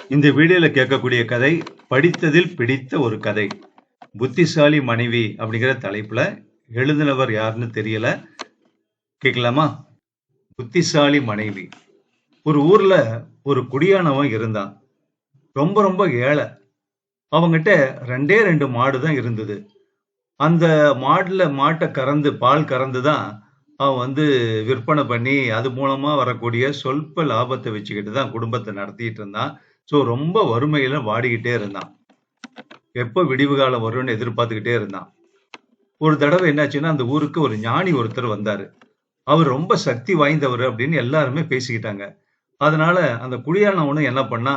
இந்த வீடியோல கேட்கக்கூடிய கதை படித்ததில் பிடித்த ஒரு கதை. புத்திசாலி மனைவி அப்படிங்கிற தலைப்புல. எழுதினவர் யாருன்னு தெரியல. கேட்கலாமா? புத்திசாலி மனைவி. ஒரு ஊர்ல ஒரு குடியானவன் இருந்தான். ரொம்ப ரொம்ப ஏழை. அவங்கிட்ட 2 மாடு தான் இருந்தது. அந்த மாட்டை கறந்து பால் கறந்து தான் அவன் விற்பனை பண்ணி அது மூலமா வரக்கூடிய சொல்ப லாபத்தை வச்சுக்கிட்டு தான் குடும்பத்தை நடத்திட்டு இருந்தான். ரொம்ப வறுமையில வாடிக்கிட்டே இருந்தான். எப்ப விடிவு காலம் வரும்னு எதிர்பார்த்துக்கிட்டே இருந்தான். ஒரு தடவை என்னாச்சுன்னா, அந்த ஊருக்கு ஒரு ஞானி ஒருத்தர் வந்தாரு. அவர் ரொம்ப சக்தி வாய்ந்தவர் அப்படின்னு எல்லாருமே பேசிக்கிட்டாங்க. அதனால அந்த குடியானவனும் என்ன பண்ணா,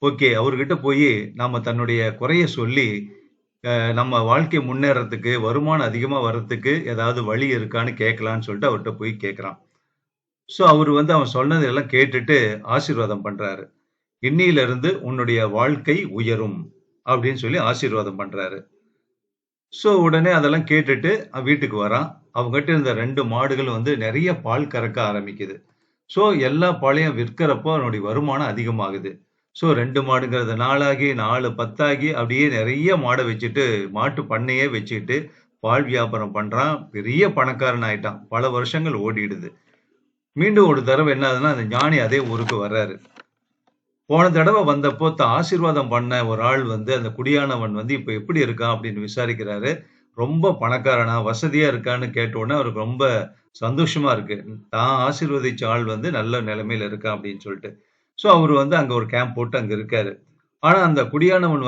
ஓகே அவர்கிட்ட போய் நாம தன்னுடைய குறைய சொல்லி நம்ம வாழ்க்கை முன்னேறதுக்கு, வருமானம் அதிகமா வர்றதுக்கு ஏதாவது வழி இருக்கான்னு கேட்கலான்னு சொல்லிட்டு அவர்கிட்ட போய் கேட்கிறான். அவரு அவன் சொன்னதை எல்லாம் கேட்டுட்டு ஆசீர்வாதம் பண்றாரு. இன்னிலிருந்து உன்னுடைய வாழ்க்கை உயரும் அப்படின்னு சொல்லி ஆசீர்வாதம் பண்றாரு. உடனே அதெல்லாம் கேட்டுட்டு வீட்டுக்கு வரான். அவங்ககிட்ட இருந்த 2 மாடுகள் நிறைய பால் கறக்க ஆரம்பிக்குது. எல்லா பாலையும் விற்கிறப்போ அவனுடைய வருமானம் அதிகமாகுது. 2 மாடுங்கிறது 4 ஆகி 4 10 ஆகி அப்படியே நிறைய மாடை வச்சுட்டு மாட்டு பண்ணையே வச்சுட்டு பால் வியாபாரம் பண்றான். பெரிய பணக்காரன் ஆயிட்டான். பல வருஷங்கள் ஓடிடுது. மீண்டும் ஒரு தடவை என்ன ஆகுதுன்னா, அந்த ஞானி அதே ஊருக்கு வர்றாரு. போன தடவை வந்தப்போ ஆசீர்வாதம் பண்ண ஒரு ஆள் அந்த குடியானவன் இப்ப எப்படி இருக்கான் அப்படின்னு விசாரிக்கிறாரு. ரொம்ப பணக்காரனா, வசதியா இருக்கான்னு கேட்ட உடனே அவருக்கு ரொம்ப சந்தோஷமா இருக்கு. தான் ஆசீர்வதிச்ச ஆள் நல்ல நிலைமையில இருக்கான் அப்படின்னு சொல்லிட்டு. அவரு அங்க ஒரு கேம்ப் போட்டு அங்க இருக்காரு. ஆனா அந்த குடியானவன்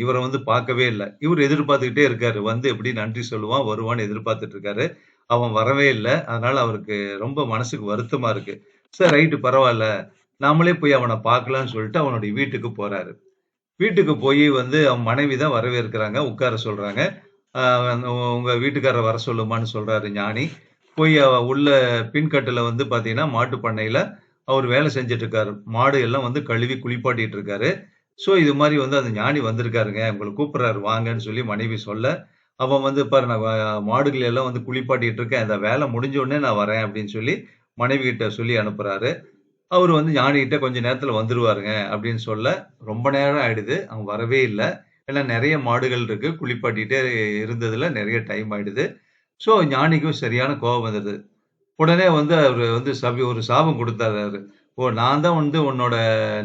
இவரை பார்க்கவே இல்ல. இவரு எதிர்பார்த்துக்கிட்டே இருக்காரு. எப்படி நன்றி சொல்லுவான், வருவான்னு எதிர்பார்த்துட்டு இருக்காரு. அவன் வரவே இல்ல. அதனால அவருக்கு ரொம்ப மனசுக்கு வருத்தமா இருக்கு. சரி ரைட்டு பரவால்ல. நாமளே போய் அவனை பார்க்கலாம்னு சொல்லிட்டு அவனுடைய வீட்டுக்கு போறாரு. வீட்டுக்கு போய் அவன் மனைவி தான் வரவேற்கிறாங்க. உட்கார சொல்றாங்க. உங்க வீட்டுக்காரரை வர சொல்லுமான்னு சொல்றாரு ஞானி. போய் உள்ள பின்கட்டுல பாத்தீங்கன்னா மாட்டு பண்ணையில அவர் வேலை செஞ்சுட்டு இருக்காரு. மாடு எல்லாம் கழுவி குளிப்பாட்டிட்டு இருக்காரு. இது மாதிரி அந்த ஞானி வந்திருக்காருங்க, உங்களை கூப்பிடுறாரு வாங்கன்னு சொல்லி மனைவி சொல்ல, அவன் பாரு நான் மாடுகள் எல்லாம் குளிப்பாட்டிட்டு இருக்கேன், இந்த வேலை முடிஞ்ச உடனே நான் வரேன் அப்படின்னு சொல்லி மனைவி கிட்ட சொல்லி அனுப்புறாரு. அவரு ஞானிகிட்ட கொஞ்ச நேரத்துல வந்துருவாருங்க அப்படின்னு சொல்ல, ரொம்ப நேரம் ஆயிடுது. அவன் வரவே இல்ல. ஏன்னா நெறைய மாடுகள் இருக்கு. குளிப்பாட்டிட்டே இருந்ததுல நெறைய டைம் ஆயிடுது. ஞானிக்கும் சரியான கோபம் வந்துடுது. உடனே அவரு ஒரு சாபம் குடுத்தாரு. ஓ நான் தான் உன்னோட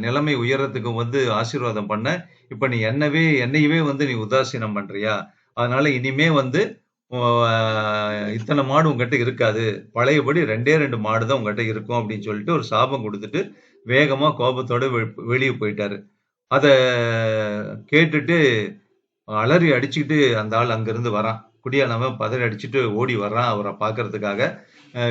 நிலைமை உயர்றதுக்கு ஆசீர்வாதம் பண்ணேன். இப்ப நீ என்னையவே நீ உதாசீனம் பண்றியா? அதனால இனிமே ஓ அ இத்தன மாடு உன்கிட்ட இருக்காது. பழையபடி 2 மாடு தான் உன்கிட்ட இருக்கும் அப்படின்னு சொல்லிட்டு ஒரு சாபம் குடுத்துட்டு, வேகமா கோபத்தோட வெளிய போயிட்டாரு. அத கேட்டுட்டு அலறி அடிச்சுக்கிட்டு அந்த ஆள் அங்கிருந்து வரான். குடியானவன் பதறி அடிச்சுட்டு ஓடி வர்றான் அவர பார்க்கறதுக்காக.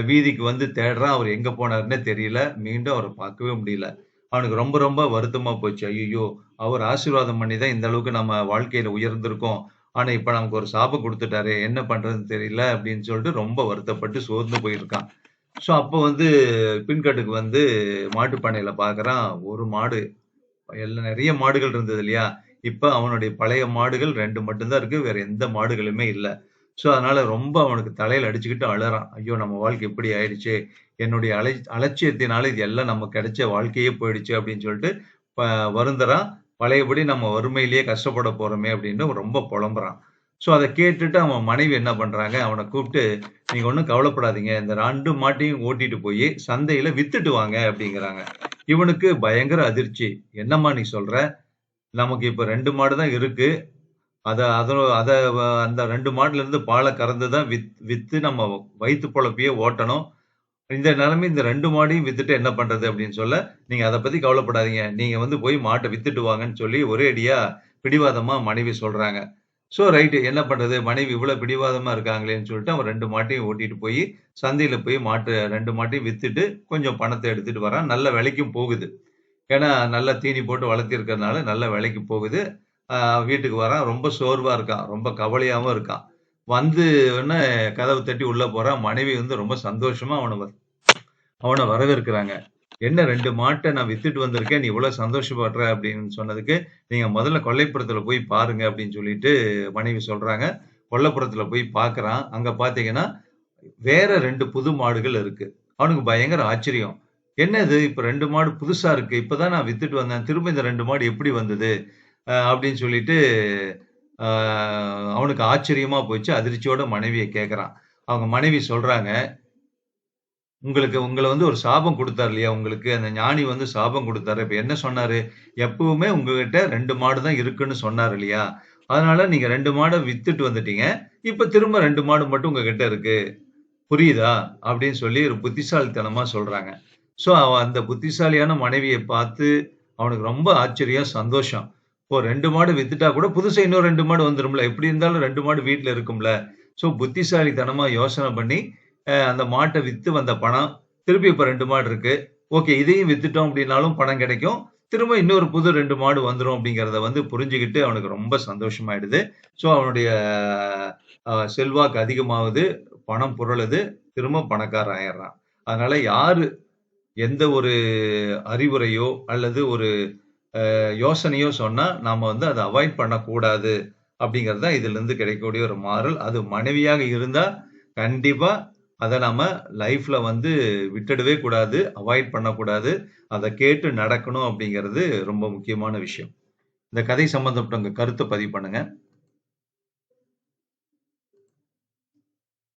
வீதிக்கு தேடுறான். அவர் எங்க போனாருன்னே தெரியல. மீண்டும் அவர பார்க்கவே முடியல. அவனுக்கு ரொம்ப ரொம்ப வருத்தமா போச்சு. ஐய்யய்யோ! அவர் ஆசீர்வாதம் பண்ணி தான் இந்த அளவுக்கு நம்ம வாழ்க்கையில உயர்ந்திருக்கோம். ஆனா இப்ப நமக்கு ஒரு சாபம் குடுத்துட்டாரே! என்ன பண்றதுன்னு தெரியல அப்படின்னு சொல்லிட்டு ரொம்ப வருத்தப்பட்டு சோர்ந்து போயிருக்கான். அப்ப பின்கட்டுக்கு மாட்டு பண்ணையில பார்க்குறான். ஒரு மாடு எல்லாம் நெறைய மாடுகள் இருந்தது இல்லையா? இப்ப அவனுடைய பழைய மாடுகள் 2 மட்டும் தான் இருக்கு. வேற எந்த மாடுகளுமே இல்ல. அதனால ரொம்ப அவனுக்கு தலையில அடிச்சுக்கிட்டு அழறான். ஐயோ! நம்ம வாழ்க்கை இப்படி ஆயிடுச்சே! என்னுடைய அலட்சியத்தினால இது எல்லாம் நமக்கு கிடைச்ச வாழ்க்கையே போயிடுச்சு அப்படின்னு சொல்லிட்டு ப வருந்துறான். பழையபடி நம்ம வறுமையிலேயே கஷ்டப்பட போறோமே அப்படின்னு ரொம்ப புலம்புறான். அத கேட்டுட்டு அவன் மனைவி என்ன பண்றாங்க, அவன கூப்பிட்டு, நீங்க ஒண்ணும் கவலைப்படாதீங்க. இந்த 2 மாட்டையும் ஓட்டிட்டு போய் சந்தையில வித்துட்டு வாங்க அப்படிங்கிறாங்க. இவனுக்கு பயங்கர அதிர்ச்சி. என்னம்மா நீ சொல்ற? நமக்கு இப்ப 2 மாடு தான் இருக்கு. அத அத அத அந்த 2 மாடுல இருந்து பால கறந்து தான் வித்து நம்ம வயித்து பொழப்பையே ஓட்டணும். இந்த நிலைமை இந்த 2 மாடையும் வித்துட்டு என்ன பண்றது அப்படின்னு சொல்ல, நீங்க அத பத்தி கவலைப்படாதீங்க. நீங்க போய் மாட்ட வித்துட்டு வாங்கன்னு சொல்லி ஒரே அடியா பிடிவாதமா மனைவி சொல்றாங்க. ரைட் என்ன பண்றது? மனைவி இவ்வளவு பிடிவாதமா இருக்காங்களேன்னு சொல்லிட்டு அவன் 2 மாட்டையும் ஓட்டிட்டு போய் சந்தையில போய் 2 மாட்டையும் வித்துட்டு கொஞ்சம் பணத்த எடுத்துட்டு வரான். நல்ல விலைக்கும் போகுது. ஏன்னா நல்லா தீனி போட்டு வளர்த்திருக்கிறதுனால நல்ல விலைக்கு போகுது. வீட்டுக்கு வரான். ரொம்ப சோர்வா இருக்கான். ரொம்ப கவலையாவும் இருக்கான். உடனே கதவு தட்டி உள்ள போறான். மனைவி ரொம்ப சந்தோஷமா அவன வரவேற்கிறாங்க. என்ன 2 மாட்ட நான் வித்துட்டு வந்திருக்கேன். நீ இவ்வளவு சந்தோஷப்படுற அப்படின்னு சொன்னதுக்கு, நீங்க முதல்ல கொல்லைப்புறத்துல போய் பாருங்க அப்படின்னு சொல்லிட்டு மனைவி சொல்றாங்க. கொல்லைப்புறத்துல போய் பார்க்குறான். அங்க பார்த்தீங்கன்னா, வேற 2 புது மாடுகள் இருக்கு. அவனுக்கு பயங்கர ஆச்சரியம். என்ன இது இப்ப 2 மாடு புதுசா இருக்கு. இப்பதான் நான் வித்துட்டு வந்தேன். திரும்ப இந்த 2 மாடு எப்படி வந்தது? அப்படின்னு சொல்லிட்டு அ அவனுக்கு ஆச்சரியமா போச்சு. அதிர்ச்சியோட மனைவிய கேட்கறான். அவங்க மனைவி சொல்றாங்க, உங்கள வந்து ஒரு சாபம் குடுத்தாரு இல்லையா? உங்களுக்கு அந்த ஞானி வந்து சாபம் குடுத்தாரு. இப்ப என்ன சொன்னாரு? எப்பவுமே உங்ககிட்ட 2 மாடு தான் இருக்குன்னு சொன்னாரு இல்லையா? அதனால நீங்க 2 மாட வித்துட்டு வந்துட்டீங்க. இப்ப திரும்ப 2 மாடு மட்டும் உங்ககிட்ட இருக்கு. புரியுதா? அப்படின்னு சொல்லி ஒரு புத்திசாலித்தனமா சொல்றாங்க. சோ, அவன் அந்த புத்திசாலியான மனைவிய பார்த்து அவனுக்கு ரொம்ப ஆச்சரியம், சந்தோஷம். இப்போ 2 மாடு வித்துட்டா கூட புதுசா இன்னும் 2 மாடு வந்துரும்ல. எப்படி இருந்தாலும் 2 மாடு வீட்ல இருக்கும்ல. சோ, புத்திசாலித்தனமா யோசனை பண்ணி, அந்த மாட்ட வித்து வந்த பணம், திருப்பி இப்ப 2 மாடு இருக்கு. ஓகே, இதையும் வித்துட்டோம் அப்படின்னாலும் பணம் கிடைக்கும். திரும்ப இன்னொரு புது 2 மாடு வந்துரும் அப்படிங்கிறத வந்து புரிஞ்சுகிட்டு அவனுக்கு ரொம்ப சந்தோஷமாயிடுது. சோ, அவனுடைய செல்வாக்கு அதிகமாவுது. பணம் புரளுது. திரும்ப பணக்காரன் ஆயிடுறான். அதனால யாரு எந்த ஒரு அறிவுரையோ அல்லது ஒரு யோசனையோ சொன்னா நாம வந்து அத அவாய்ட் பண்ணக்கூடாது அப்படிங்கிறது தான் இதிலிருந்து கிடைக்கக்கூடிய ஒரு மாறல். அது மனைவியாக இருந்தா கண்டிப்பா அத நாம லைஃப்ல வந்து விட்டுடவே கூடாது. அவாய்ட் பண்ணக்கூடாது. அத கேட்டு நடக்கணும் அப்படிங்கிறது ரொம்ப முக்கியமான விஷயம். இந்த கதை சம்பந்தப்பட்ட உங்க கருத்த பதிவு பண்ணுங்க.